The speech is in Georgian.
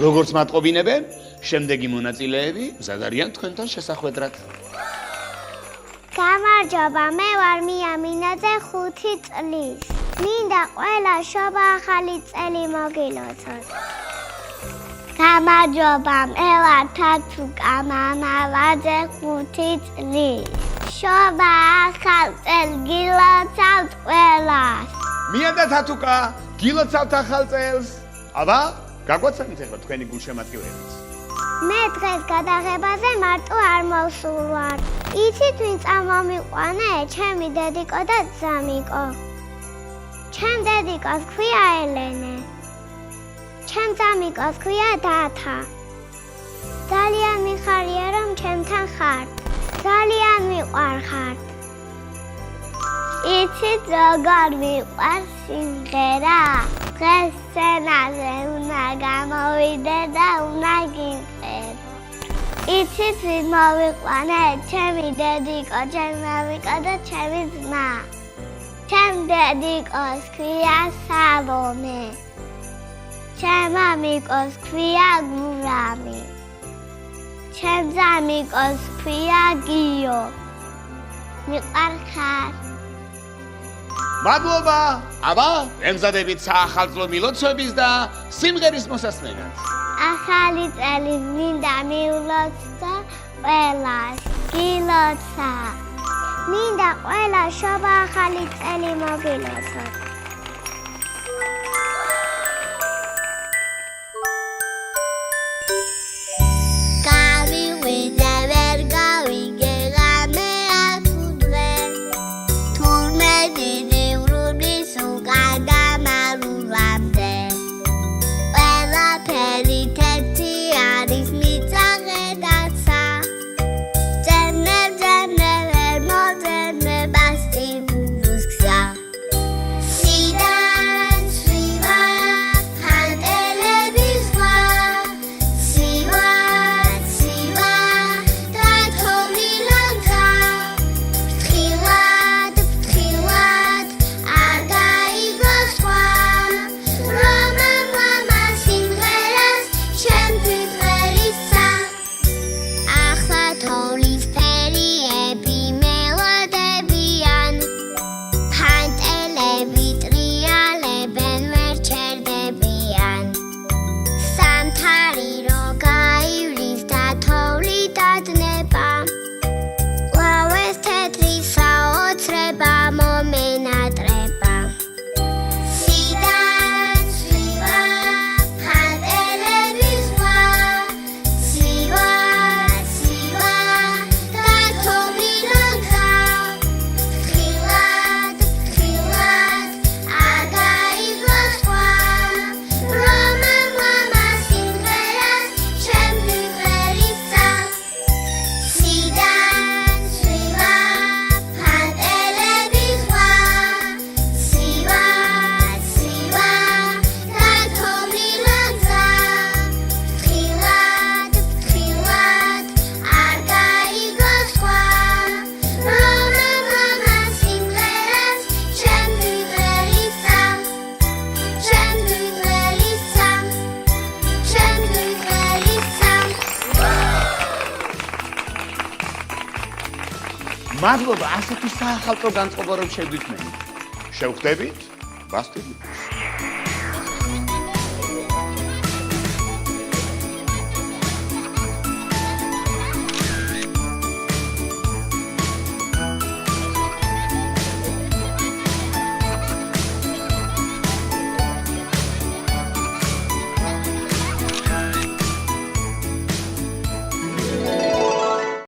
როგორც მატყობინებენ, შემდეგი მონაწილეები მზად არიან თქვენთან შესახვედრად. გამარჯობა, მე ვარ მია მინაძე 5 წლის. მინდა ყველა შობა ახალი წელი მოგილოცოთ. გამარჯობა, მე ვარ თათუკა მამალაძე 5 წლის. შობა ახალ წელს გილოცავთ ყველას. მია და თათუკა, გილოცავთ ახალ წელს. აბა, გაგვაცანით ახლა თქვენი გულშემატკივრებიც. მე დღეს გადაღებაზე მარტო არ მოვსულვარ. იცით ვინ წამომიყვანე? ჩემი დედიკო და ძამიკო. ჩემ დედიკოს ქვია ელენე. ჩემ ძამიკოს ქვია დათა. ძალიან მიხარია რომ ჩემთან ხართ. ძალიან მიყვარხართ. იცით როგორ მიყვარს სიმღერა? დღეს სცენაზე უნდა გამოვიდე და უნდა გიმწერო. იცით ვინ მოვიყვანე? ჩემი დედიკო, ჩემი მამიკო და ჩემი ძმა. ჩემ დედიკოს ქვია სალომე. ჩემ მამიკოს ქვია გურამი. ჩემ ძამიკოს ქვია გიო. მიყვარხარ. მადლობა. აბა, ემზადებით საახალწლო მილოცვების და სიმღერის მოსასმენად. ახალი წელი მინდა მივლოცო ყველას. გილოცა. მინდა ყველა შობა ახალი წელი მოგილოცოთ. გავიღვიძე ვერ გავიგე ღამე ათუდღე. თურმე დიდი ვრულის უკან გამალულამდე. ყველაფერი თეთრი არის მიწაღედაცა. ძემნე ვერ მოძებნება სტიმულუს გზა. სიდან სვივა ხანტელების ზღვა. სივა დათოვლილანთა. ფრთხილად არ გაიგოს სხვა. რომამ სიმღერას ჩემთვის ღერისა. ახლა თოვლის ფერიები მელოდებიან. ფანტელები ტრიალებენ ვერ ჩერდებიან. სამთარი რო გაივლის და თოვლი დადნება. ლავეს თეთრი საოცრება მომენატრება. სიდან სვივა ხანტელების ზღვა. სივა დათოვლილანთა. ფრთხილად არ გაიგოს სხვა. რომამ სიმღერას ჩემთვის ღერისა. სიდან სვივა ხანტელების ზღვა. სივა დათოვლილანთა. ფრთხილად არ გაიგოს სხვა. რომამ სიმღერას ჩემთვის ღერისა. ჩემთვის ღერისა. ჩემთვის ღერისა. მადლობა, ასეთი საახალწლო განწყობა რომ შევდით მე. შევხვდებით? ბასტილი.